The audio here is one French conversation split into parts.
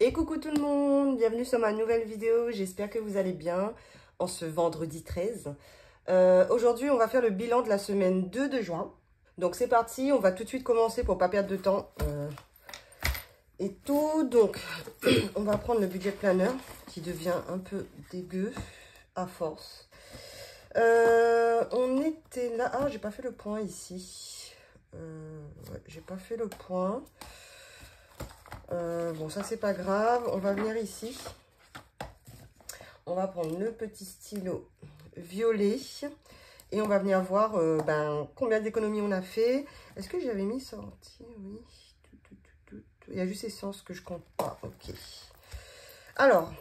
Et coucou tout le monde, bienvenue sur ma nouvelle vidéo, j'espère que vous allez bien en ce vendredi 13. Aujourd'hui on va faire le bilan de la semaine 2 de juin. Donc c'est parti, on va tout de suite commencer pour pas perdre de temps. Et tout, donc on va prendre le budget planner qui devient un peu dégueu à force. On était là, ah j'ai pas fait le point ici. Ouais, j'ai pas fait le point. Bon, ça, c'est pas grave. On va venir ici. On va prendre le petit stylo violet. Et on va venir voir combien d'économies on a fait. Est-ce que j'avais mis sortie? Oui. Il y a juste essence que je compte pas. Ok. Alors,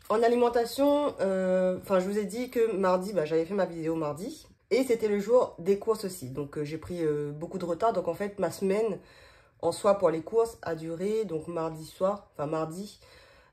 en alimentation, je vous ai dit que mardi, j'avais fait ma vidéo mardi. Et c'était le jour des courses aussi. Donc, j'ai pris beaucoup de retard. Donc, en fait, ma semaine... en soi, pour les courses, a duré, donc mardi soir, enfin mardi,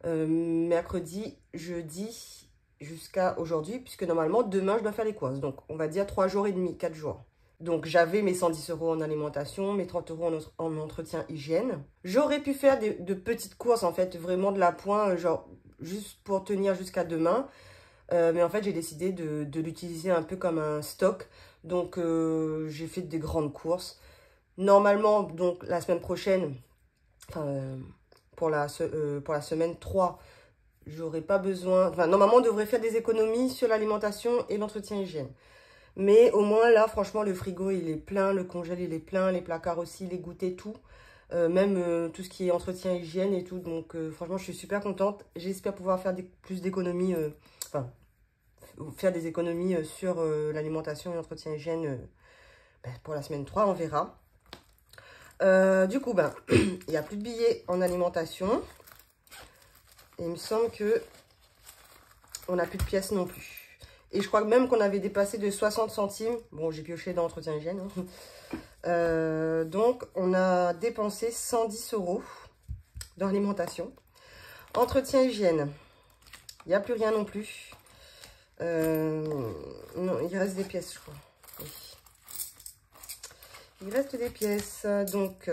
mercredi, jeudi, jusqu'à aujourd'hui, puisque normalement, demain, je dois faire les courses. Donc, on va dire 3 jours et demi, 4 jours. Donc, j'avais mes 110 € en alimentation, mes 30 € en entretien hygiène. J'aurais pu faire de petites courses, en fait, vraiment de la pointe, genre, juste pour tenir jusqu'à demain. Mais en fait, j'ai décidé de l'utiliser un peu comme un stock. Donc, j'ai fait des grandes courses. Normalement, donc la semaine prochaine, pour la semaine 3, j'aurai pas besoin... Enfin, normalement, on devrait faire des économies sur l'alimentation et l'entretien hygiène. Mais au moins, là, franchement, le frigo, il est plein, le congèle, il est plein, les placards aussi, les goûters, tout. Même tout ce qui est entretien hygiène et tout. Donc, franchement, je suis super contente. J'espère pouvoir faire plus d'économies, faire des économies sur l'alimentation et l'entretien hygiène pour la semaine 3, on verra. Du coup, il n'y a plus de billets en alimentation. Et il me semble que on n'a plus de pièces non plus. Et je crois même qu'on avait dépassé de 60 centimes. Bon, j'ai pioché dans l'entretien hygiène. Donc, on a dépensé 110 € dans l'alimentation. Entretien hygiène, il n'y a plus rien non plus. Non, il reste des pièces, je crois. Oui. Il reste des pièces. Donc...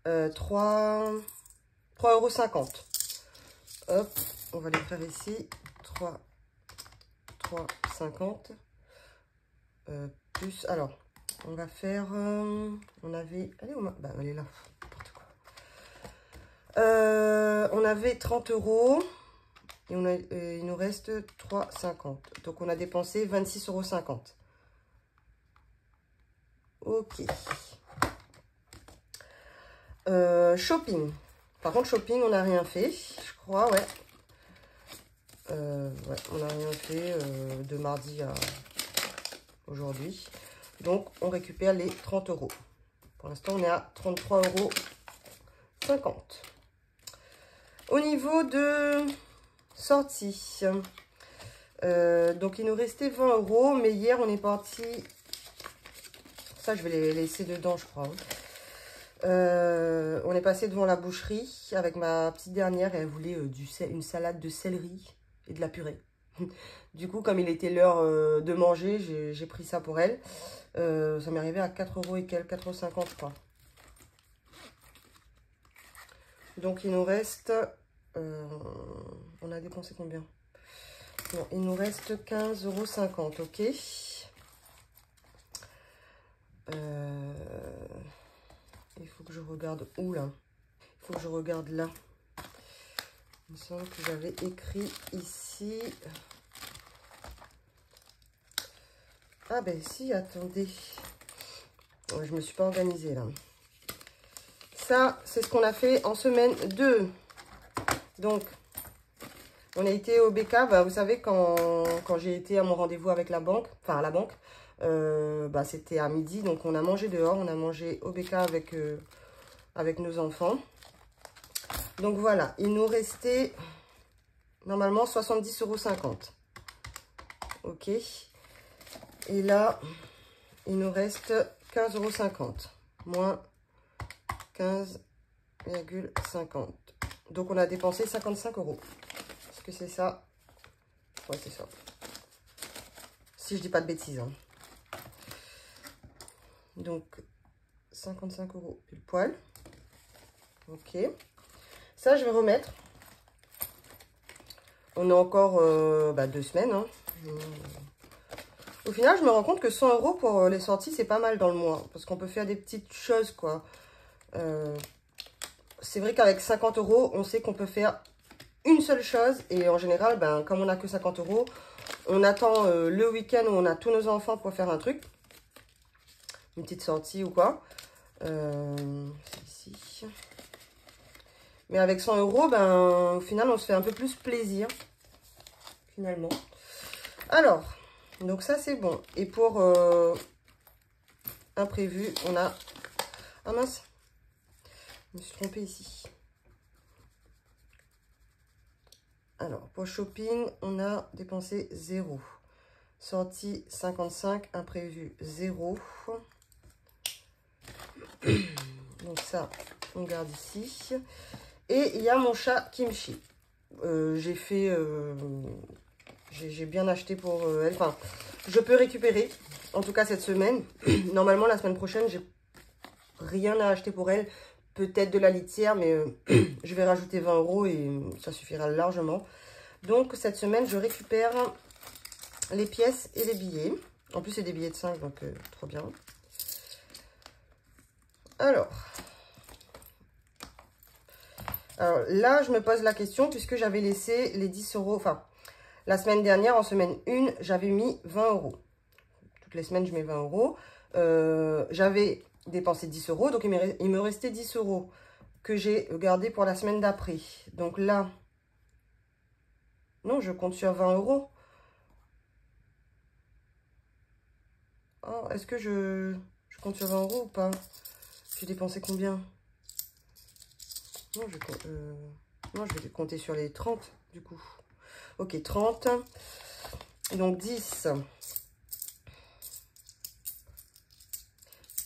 3,50 €. Hop, on va les faire ici. 3,50 €. Plus, alors, on va faire... on avait... Allez, elle est là. N'importe quoi. On avait 30 €. Et il nous reste 3,50 €. Donc, on a dépensé 26,50 €. Ok. Shopping. Par contre, shopping, on n'a rien fait, je crois, ouais. Ouais, on n'a rien fait de mardi à aujourd'hui. Donc, on récupère les 30 €. Pour l'instant, on est à 33,50 €. Au niveau de sortie, donc il nous restait 20 €, mais hier, on est parti... Ça, je vais les laisser dedans, je crois. On est passé devant la boucherie avec ma petite dernière et elle voulait une salade de céleri et de la purée. Du coup, comme il était l'heure de manger, j'ai pris ça pour elle. Ça m'est arrivé à 4 € et quelques, 4,50 € je crois. Donc, il nous reste... on a dépensé combien? Non, il nous reste 15,50 €, ok. Il faut que je regarde où là? Il faut que je regarde là. Il me semble que j'avais écrit ici. Ah ben si, attendez. Ouais, je me suis pas organisée là. Ça, c'est ce qu'on a fait en semaine 2. Donc, on a été au BK. Vous savez, quand j'ai été à mon rendez-vous avec la banque, enfin à la banque, c'était à midi. Donc, on a mangé dehors. On a mangé au BK avec nos enfants. Donc, voilà. Il nous restait normalement 70,50 €. Ok. Et là, il nous reste 15,50 €. Moins 15,50 €. Donc, on a dépensé 55 €. Est-ce que c'est ça? Ouais, c'est ça. Si je dis pas de bêtises. Hein. Donc, 55 € pile poil. Ok. Ça, je vais remettre. On a encore 2 semaines. Hein. Au final, je me rends compte que 100 € pour les sorties, c'est pas mal dans le mois. Parce qu'on peut faire des petites choses, quoi. C'est vrai qu'avec 50 €, on sait qu'on peut faire une seule chose. Et en général, comme on n'a que 50 €, on attend le week-end où on a tous nos enfants pour faire un truc. Une petite sortie ou quoi. C'est ici. Mais avec 100 €, au final, on se fait un peu plus plaisir. Finalement. Alors, donc ça, c'est bon. Et pour imprévu, on a... Ah mince, je me suis trompée ici. Alors, pour shopping, on a dépensé 0. Sortie 55, imprévu 0. Donc ça, on garde ici. Et il y a mon chat Kimchi. J'ai fait... j'ai bien acheté pour elle. Enfin, je peux récupérer. En tout cas, cette semaine. Normalement, la semaine prochaine, j'ai rien à acheter pour elle. Peut-être de la litière, mais je vais rajouter 20 € et ça suffira largement. Donc, cette semaine, je récupère les pièces et les billets. En plus, c'est des billets de 5, donc trop bien. Alors là, je me pose la question, puisque j'avais laissé les 10 €. Enfin, la semaine dernière, en semaine 1, j'avais mis 20 €. Toutes les semaines, je mets 20 €. J'avais dépensé 10 €, donc il me restait 10 € que j'ai gardé pour la semaine d'après. Donc là, non, je compte sur 20 €. Oh, est-ce que je compte sur 20 € ou pas? J'ai dépensé combien? Non, non, je vais compter sur les 30 du coup. Ok, 30. Donc 10,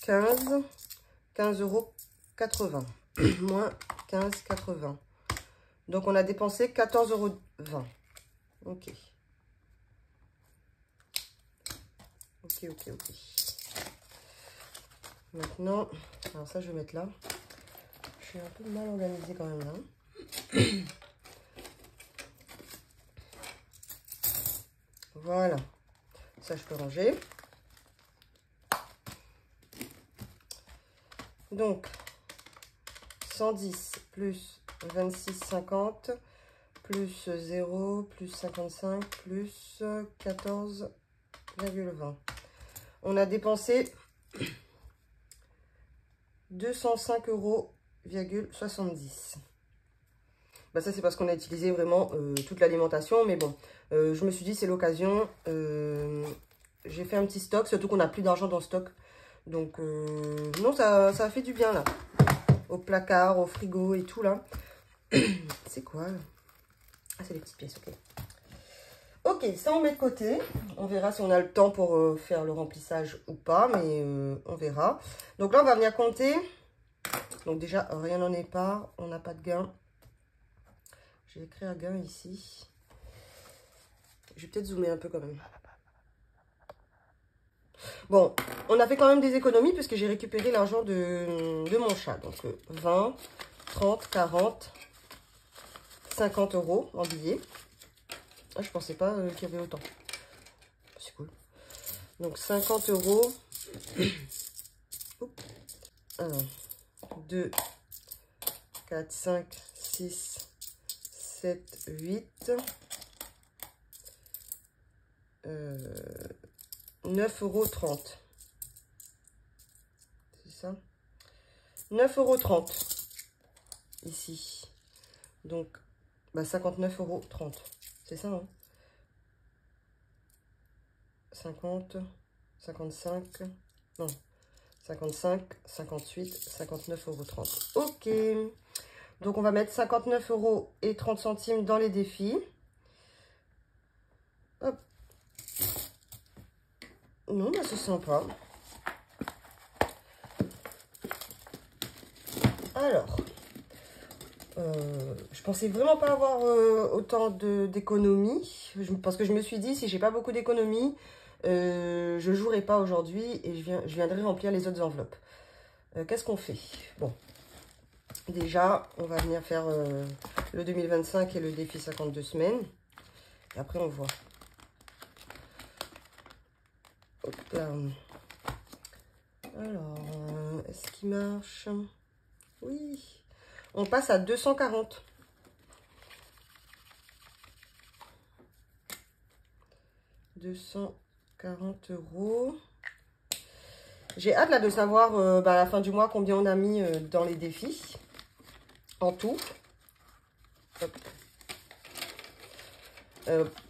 15, 15,80 € moins 15,80 €. Donc on a dépensé 14,20 €. Ok. Ok. Maintenant, alors ça je vais mettre là. Je suis un peu mal organisée quand même là. Voilà. Ça je peux ranger. Donc 110 plus 26,50 plus 0 plus 55 plus 14,20. On a dépensé 205,70 €. Bah ça c'est parce qu'on a utilisé vraiment toute l'alimentation, mais bon, je me suis dit c'est l'occasion. J'ai fait un petit stock, surtout qu'on n'a plus d'argent dans le stock. Donc non, ça a fait du bien là. Au placard, au frigo et tout là. C'est quoi? Ah, c'est les petites pièces, ok. Ok, ça on met de côté. On verra si on a le temps pour faire le remplissage ou pas, mais on verra. Donc là, on va venir compter. Donc déjà, rien n'en est pas. On n'a pas de gain. J'ai écrit un gain ici. Je vais peut-être zoomer un peu quand même. Bon, on a fait quand même des économies puisque j'ai récupéré l'argent de mon chat. Donc 20, 30, 40, 50 € en billets. Ah, je pensais pas qu'il y avait autant. C'est cool. Donc 50 €. 1, 2, 4, 5, 6, 7, 8. 9,30 €. C'est ça? 9,30 € ici. Donc, 59,30 €. C'est ça, hein? 50, 55, non, 55, 58, 59,30 €. Ok. Donc, on va mettre 59,30 € dans les défis. Hop. Non, c'est sympa. Alors, je pensais vraiment pas avoir autant d'économies. Parce que je me suis dit, si j'ai pas beaucoup d'économies, je jouerai pas aujourd'hui et je viendrai remplir les autres enveloppes. Qu'est-ce qu'on fait? Bon, Déjà, on va venir faire le 2025 et le défi 52 semaines. Et après, on voit. Hop là. Alors, est-ce qu'il marche? Oui. On passe à 240. 240 €. J'ai hâte là de savoir à la fin du mois combien on a mis dans les défis. En tout.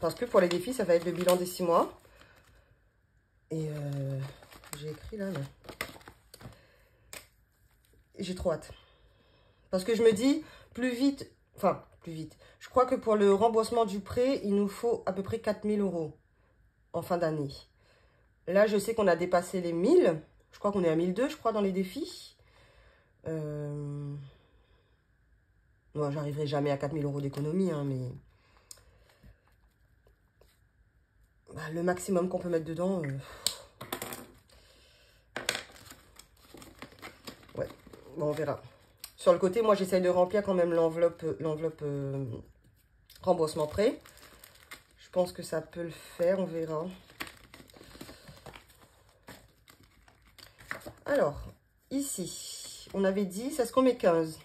Parce que pour les défis, ça va être le bilan des 6 mois. Et j'ai écrit là, non. J'ai trop hâte. Parce que je me dis, plus vite, enfin, plus vite. Je crois que pour le remboursement du prêt, il nous faut à peu près 4 000 € en fin d'année. Là, je sais qu'on a dépassé les 1000. Je crois qu'on est à 1200, je crois, dans les défis. Moi, j'arriverai jamais à 4 000 € d'économie, hein, mais... Bah, le maximum qu'on peut mettre dedans... Ouais, bon, on verra. Sur le côté, moi, j'essaye de remplir quand même l'enveloppe remboursement prêt. Je pense que ça peut le faire, on verra. Alors, ici, on avait 10, est-ce qu'on met 15?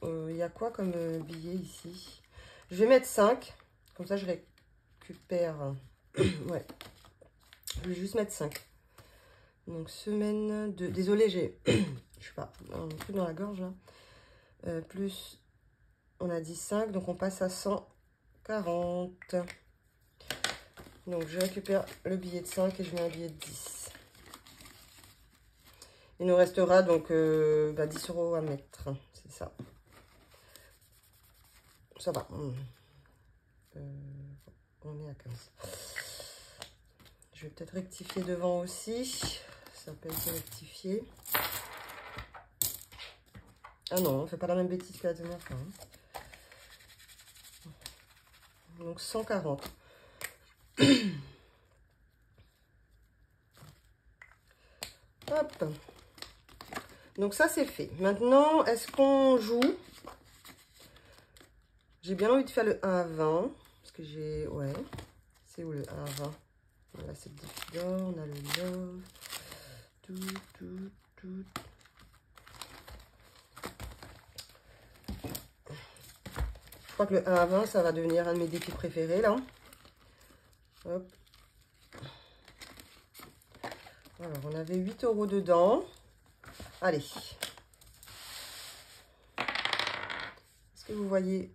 Il y a quoi comme billet ici? Je vais mettre 5, comme ça je récupère... ouais, je vais juste mettre 5. Donc, semaine 2. Désolée, j'ai... je sais pas, un truc dans la gorge, là. Plus, on a dit 5, donc on passe à 140. Donc, je récupère le billet de 5 et je mets un billet de 10. Il nous restera donc 10 € à mettre, c'est ça. Ça va. On est à 15. Je vais peut-être rectifier devant aussi. Ça peut être rectifié. Ah non, on ne fait pas la même bêtise que la dernière fois. Hein. Donc 140. Hop. Donc ça c'est fait. Maintenant, est-ce qu'on joue? J'ai bien envie de faire le 1 à 20. Parce que j'ai... Ouais. C'est où le 1 à 20? Voilà, c'est le défi d'or. On a le love. Tout. Je crois que le 1 à 20, ça va devenir un de mes défis préférés, là. Hop. Alors, on avait 8 € dedans. Allez. Est-ce que vous voyez?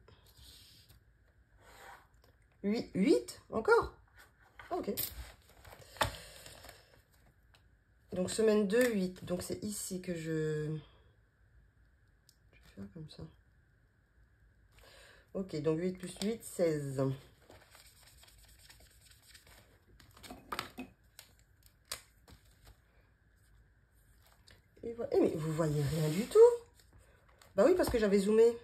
8 encore? Ah, ok. Donc, semaine 2, 8. Donc, c'est ici que je vais faire comme ça. Ok, donc 8 plus 8, 16. Et voilà. Eh, mais vous voyez rien du tout? Bah oui, parce que j'avais zoomé.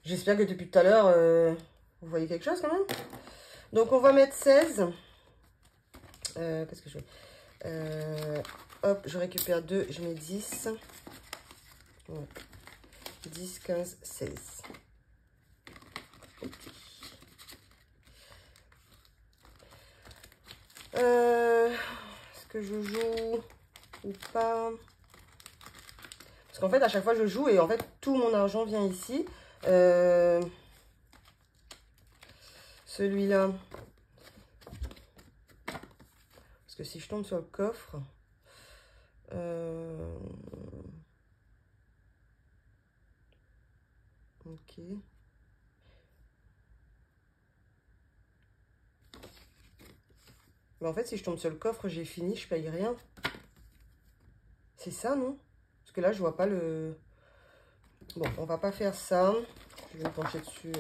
J'espère que depuis tout à l'heure, vous voyez quelque chose quand même. Donc, on va mettre 16. Qu'est-ce que je fais? Hop, je récupère 2, je mets 10. Ouais. 10, 15, 16. Est-ce que je joue ou pas? Parce qu'en fait, à chaque fois, je joue et en fait, tout mon argent vient ici. Celui-là. Parce que si je tombe sur le coffre... Ok. Mais en fait, si je tombe sur le coffre, j'ai fini, je paye rien. C'est ça, non? Parce que là, je vois pas le... Bon, on va pas faire ça. Je vais me pencher dessus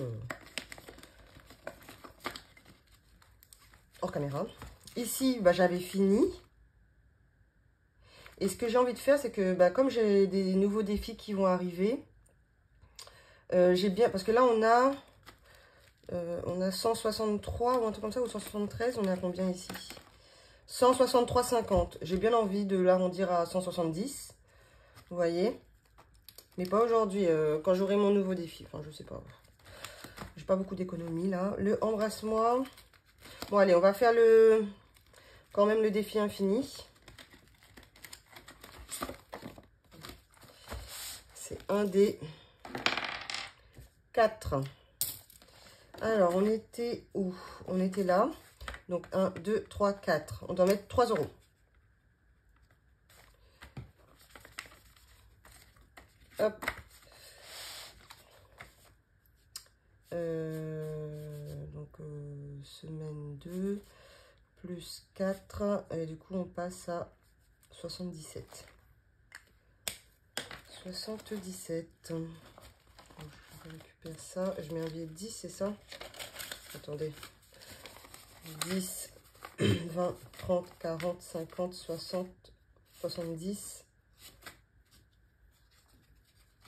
hors caméra. Ici, j'avais fini. Et ce que j'ai envie de faire, c'est que comme j'ai des nouveaux défis qui vont arriver, j'ai bien... Parce que là, on a 163 ou un truc comme ça, ou 173. On est à combien ici? 163,50. J'ai bien envie de l'arrondir à 170. Vous voyez? Mais pas aujourd'hui, quand j'aurai mon nouveau défi. Enfin, je sais pas. J'ai pas beaucoup d'économies là. Le embrasse-moi. Bon, allez, on va faire quand même le défi infini. C'est un des 4. Alors, on était où? On était là. Donc, 1, 2, 3, 4. On doit mettre 3 €. Hop. Semaine 2, plus 4. Et du coup, on passe à 77. 77. Donc, je récupère ça. Je mets un billet de 10, c'est ça? Attendez. 10, 20, 30, 40, 50, 60, 70.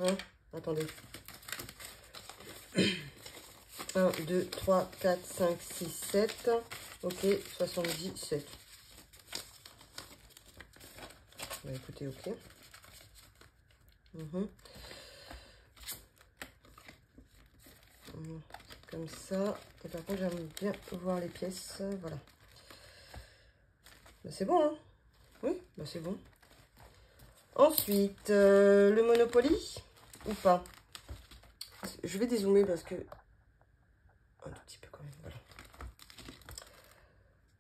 Hein? Attendez. 1, 2, 3, 4, 5, 6, 7. Ok, 77. Bah, écoutez, ok. Comme ça. Et par contre, j'aime bien voir les pièces. Voilà. Bah, c'est bon, hein? Oui, bah, c'est bon. Ensuite, le Monopoly ou pas? Je vais dézoomer parce que... Un tout petit peu quand même, voilà.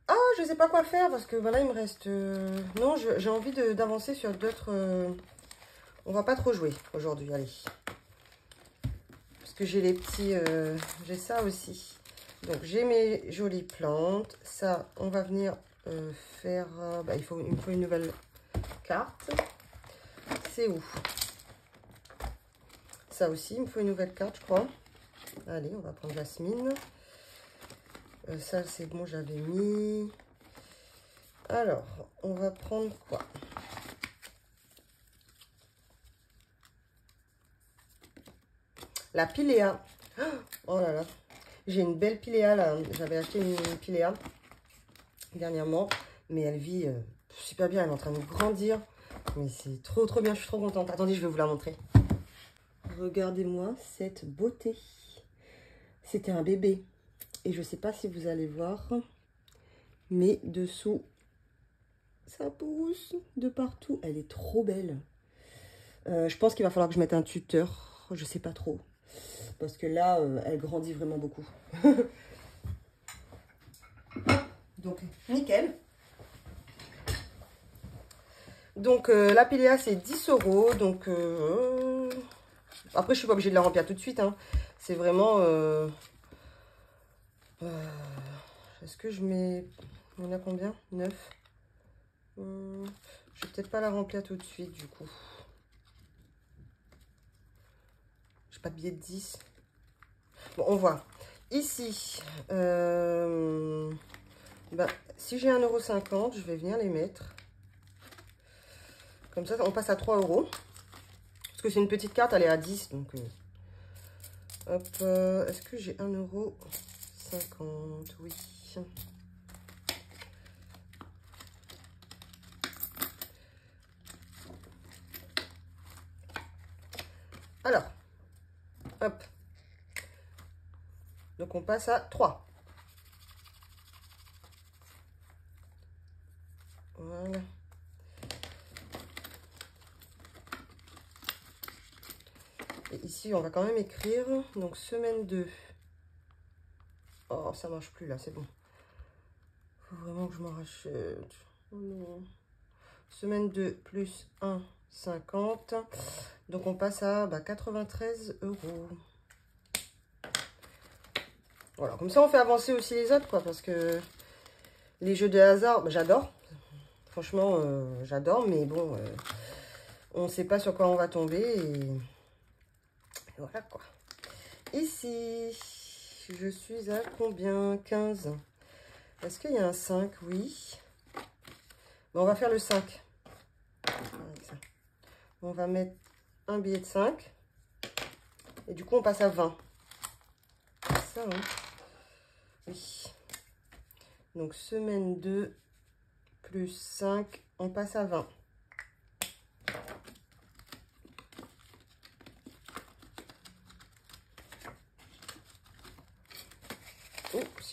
Ah, je sais pas quoi faire parce que voilà, il me reste... Non, j'ai envie d'avancer sur d'autres... On va pas trop jouer aujourd'hui, allez. Parce que j'ai les petits... j'ai ça aussi. Donc, j'ai mes jolies plantes. Ça, on va venir faire... bah, il me faut une nouvelle carte. C'est où? Ça aussi, il me faut une nouvelle carte, je crois. Allez, on va prendre Jasmine. Ça, c'est bon, j'avais mis. Alors, on va prendre quoi? La Pilea. Oh là là. J'ai une belle Pilea, là. J'avais acheté une Pilea dernièrement. Mais elle vit super bien. Elle est en train de grandir. Mais c'est trop, trop bien. Je suis trop contente. Attendez, je vais vous la montrer. Regardez-moi cette beauté. C'était un bébé. Et je sais pas si vous allez voir. Mais dessous, ça pousse de partout. Elle est trop belle. Je pense qu'il va falloir que je mette un tuteur. Je sais pas trop. Parce que là, elle grandit vraiment beaucoup. Donc, nickel. Donc, la Pilea, c'est 10 €. Donc, après, je suis pas obligée de la remplir tout de suite. Hein. C'est vraiment... Est-ce que je mets... On a combien? 9. Je vais peut-être pas la remplir tout de suite, du coup. J'ai pas de billet de 10. Bon, on voit. Ici, bah, si j'ai 1,50 €, je vais venir les mettre. Comme ça, on passe à 3 €. Parce que c'est une petite carte, elle est à 10. Donc, hop, est-ce que j'ai 1,50 €? Oui. Alors, hop. Donc, on passe à 3. Voilà. Et ici, on va quand même écrire. Donc, semaine 2. Oh, ça marche plus là, c'est bon. Faut vraiment que je m'en rachète. Oh non. Semaine 2 plus 1,50. Donc, on passe à 93 €. Voilà, comme ça, on fait avancer aussi les autres, quoi. Parce que les jeux de hasard, bah, j'adore. Franchement, j'adore. Mais bon, on ne sait pas sur quoi on va tomber. Et voilà, quoi. Ici, je suis à combien? 15. Est-ce qu'il y a un 5? Oui. Bon, on va faire le 5. On va mettre un billet de 5. Et du coup, on passe à 20. Ça, hein? Oui. Donc, semaine 2 plus 5, on passe à 20.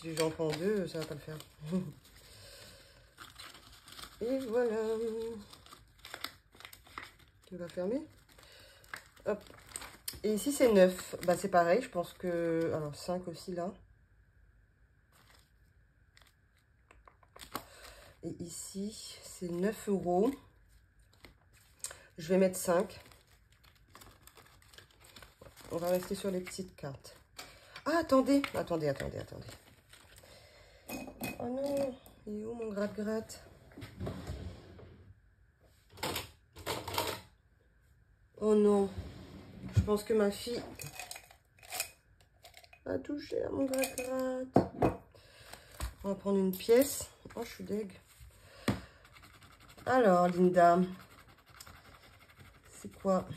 Si j'en prends deux, ça va pas le faire. Et voilà. Tu vas fermer. Hop. Et ici, c'est 9. Bah, c'est pareil, je pense que... Alors, 5 aussi, là. Et ici, c'est 9 €. Je vais mettre 5. On va rester sur les petites cartes. Ah, attendez. Attendez. Oh non, il est où mon gratte-gratte? Oh non. Je pense que ma fille a touché à mon gratte-gratte. On va prendre une pièce. Oh, je suis deg. Alors, Linda, c'est quoi?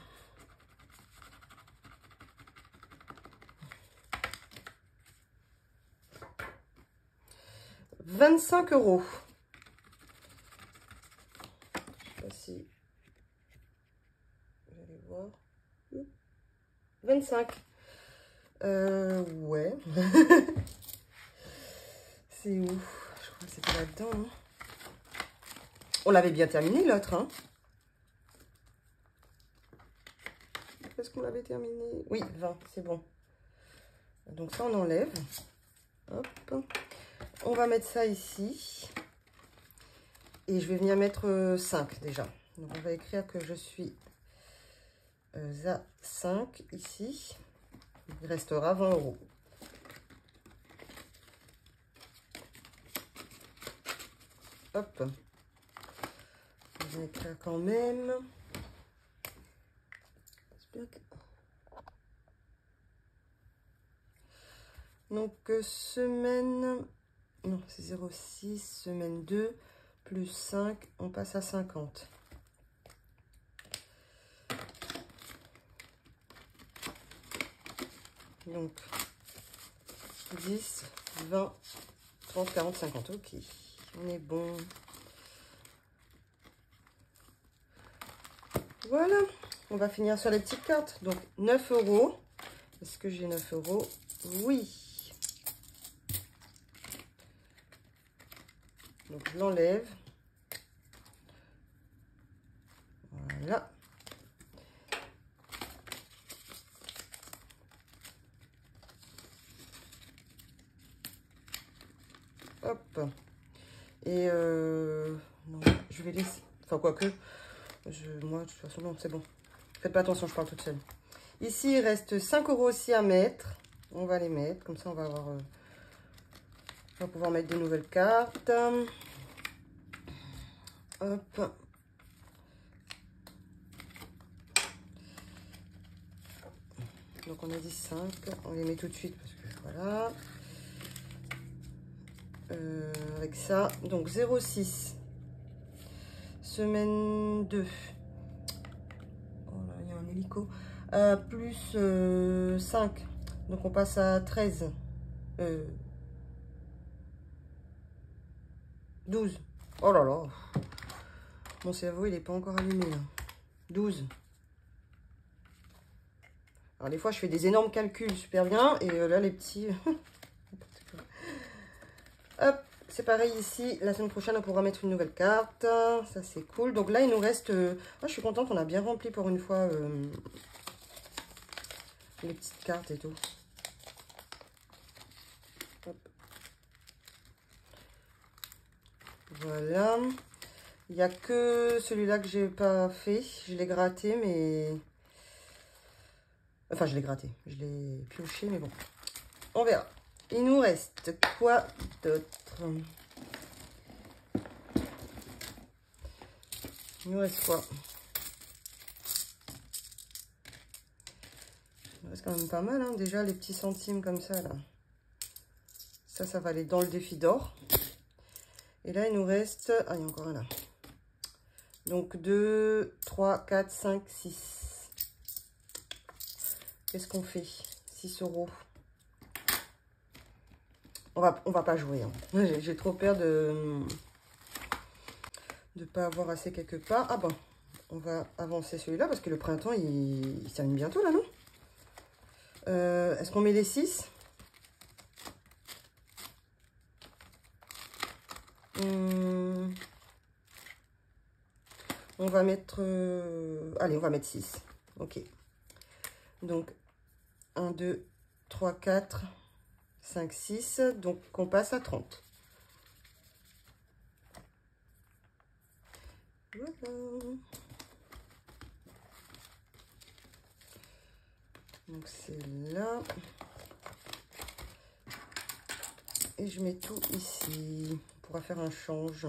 « 25 €. Je sais pas si vous allez voir. 25. Ouais. C'est où? Je crois que c'était là-dedans. Hein. On l'avait bien terminé, l'autre. Hein. Est-ce qu'on l'avait terminé? Oui, 20, c'est bon. Donc ça, on enlève. Hop. On va mettre ça ici. Et je vais venir mettre 5 déjà. Donc on va écrire que je suis à 5 ici. Il restera 20 €. Hop. Je vais écrire quand même. Donc, semaine... Non, c'est 0,6. Semaine 2, plus 5. On passe à 50. Donc, 10, 20, 30, 40, 50. Ok, on est bon. Voilà, on va finir sur les petites cartes. Donc, 9 €. Est-ce que j'ai 9 €? Oui. Donc, je l'enlève. Voilà. Hop. Et non, je vais laisser... Enfin, quoique, moi, de toute façon, non, c'est bon. Faites pas attention, je parle toute seule. Ici, il reste 5 € aussi à mettre. On va les mettre. Comme ça, on va avoir... on va pouvoir mettre des nouvelles cartes. Hop. Donc, on a dit 5. On les met tout de suite parce que voilà. Avec ça. Donc, 0,6. Semaine 2. Oh là, il y a un hélico. Plus 5. Donc, on passe à 13. 12. Oh là là. Mon cerveau, il n'est pas encore allumé. Là. 12. Alors, des fois, je fais des énormes calculs super bien. Et là, les petits... Hop, c'est pareil ici. La semaine prochaine, on pourra mettre une nouvelle carte. Ça, c'est cool. Donc là, il nous reste... je suis contente, on a bien rempli pour une fois les petites cartes et tout. Hop. Voilà. Il n'y a que celui-là que j'ai pas fait. Je l'ai gratté, mais... Enfin, je l'ai gratté. Je l'ai pioché, mais bon. On verra. Il nous reste quoi d'autre? Il nous reste quoi? Il nous reste quand même pas mal, hein. Déjà, les petits centimes comme ça, là. Ça va aller dans le défi d'or. Et là, il nous reste... Ah, il y a encore un là. Donc, 2, 3, 4, 5, 6. Qu'est-ce qu'on fait? 6 €. On va pas jouer. Hein. J'ai trop peur de pas avoir assez quelque part. Ah bon, on va avancer celui-là parce que le printemps, il s'allume bientôt là, non? Est-ce qu'on met les 6? On va mettre... allez, on va mettre 6. Ok. Donc, 1, 2, 3, 4, 5, 6. Donc, on passe à 30. Voilà. Donc, c'est là. Et je mets tout ici. On pourra faire un change.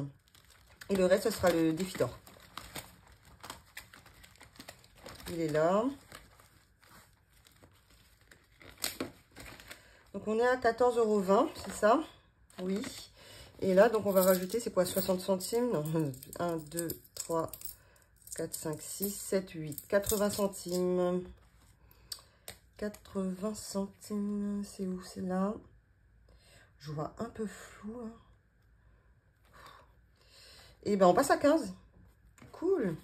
Et le reste, ce sera le défi d'or. Il est là. Donc, on est à 14,20 €, c'est ça? Oui. Et là, donc, on va rajouter, c'est quoi, 60 centimes? Non, 1, 2, 3, 4, 5, 6, 7, 8. 80 centimes. 80 centimes. C'est où? C'est là. Je vois un peu flou. Hein. Et ben, on passe à 15. Cool.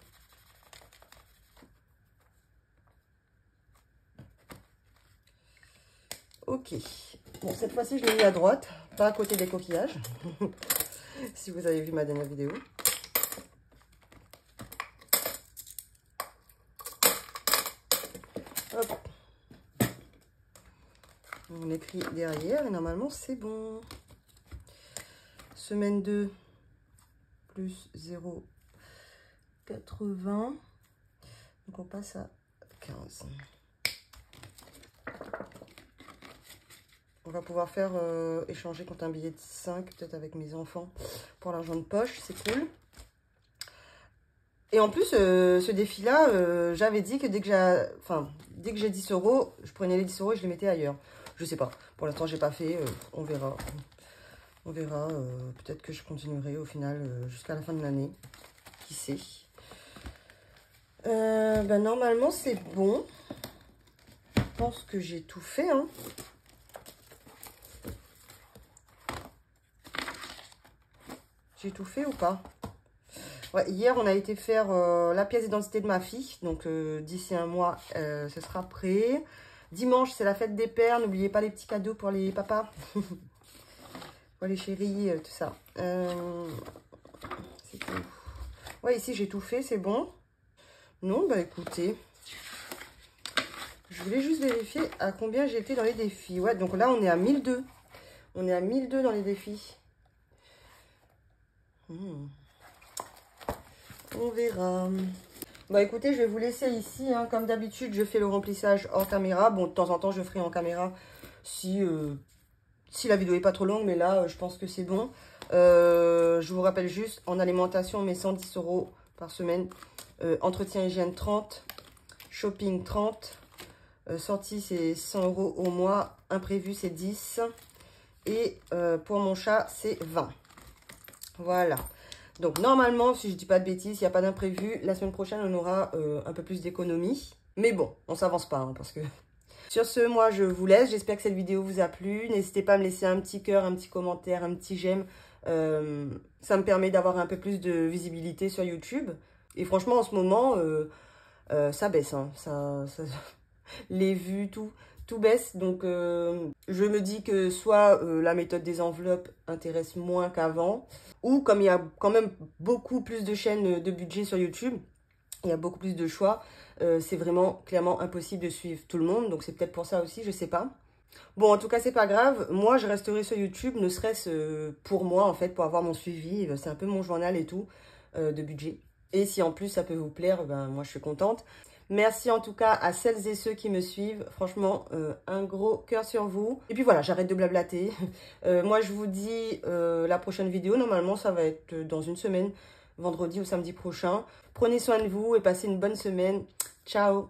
Ok. Bon, cette fois-ci, je l'ai mis à droite, pas à côté des coquillages. Si vous avez vu ma dernière vidéo. Hop. On écrit derrière et normalement, c'est bon. Semaine 2 plus 0,80. Donc, on passe à 15. On va pouvoir faire échanger contre un billet de 5, peut-être avec mes enfants, pour l'argent de poche, c'est cool. Et en plus, ce défi-là, j'avais dit que dès que j'ai 10 €, je prenais les 10 € et je les mettais ailleurs. Je sais pas, pour l'instant, j'ai pas fait, on verra. On verra, peut-être que je continuerai au final jusqu'à la fin de l'année, qui sait. Ben, normalement, c'est bon. Je pense que j'ai tout fait, hein. J'ai tout fait ou pas? Ouais, hier, on a été faire la pièce d'identité de ma fille. Donc, d'ici un mois, ce sera prêt. Dimanche, c'est la fête des pères. N'oubliez pas les petits cadeaux pour les papas. Pour les chéris, tout ça. C'est tout. Ouais, ici, j'ai tout fait. C'est bon. Non, bah écoutez. Je voulais juste vérifier à combien j'étais dans les défis. Ouais, donc là, on est à 1002. On est à 1002 dans les défis. On verra. Bah écoutez, je vais vous laisser ici. Hein. Comme d'habitude, je fais le remplissage hors caméra. Bon, de temps en temps, je ferai en caméra si la vidéo est pas trop longue. Mais là, je pense que c'est bon. Je vous rappelle juste, en alimentation, on met 110 € par semaine. Entretien hygiène 30. Shopping 30. Sortie, c'est 100 € au mois. Imprévu, c'est 10. Et pour mon chat, c'est 20. Voilà. Donc, normalement, si je dis pas de bêtises, il n'y a pas d'imprévu. La semaine prochaine, on aura un peu plus d'économie. Mais bon, on s'avance pas, hein, parce que... Sur ce, moi, je vous laisse. J'espère que cette vidéo vous a plu. N'hésitez pas à me laisser un petit cœur, un petit commentaire, un petit j'aime. Ça me permet d'avoir un peu plus de visibilité sur YouTube. Et franchement, en ce moment, ça baisse. Hein. Les vues, tout baisse. Donc, je me dis que soit la méthode des enveloppes intéresse moins qu'avant, ou comme il y a quand même beaucoup plus de chaînes de budget sur YouTube, il y a beaucoup plus de choix, c'est vraiment clairement impossible de suivre tout le monde. Donc, c'est peut-être pour ça aussi, je sais pas. Bon, en tout cas, c'est pas grave. Moi, je resterai sur YouTube, ne serait-ce pour moi, en fait, pour avoir mon suivi. C'est un peu mon journal et tout, de budget. Et si en plus, ça peut vous plaire, ben, moi, je suis contente. Merci en tout cas à celles et ceux qui me suivent. Franchement, un gros cœur sur vous. Et puis voilà, j'arrête de blablater. Moi, je vous dis la prochaine vidéo. Normalement, ça va être dans une semaine, vendredi ou samedi prochain. Prenez soin de vous et passez une bonne semaine. Ciao!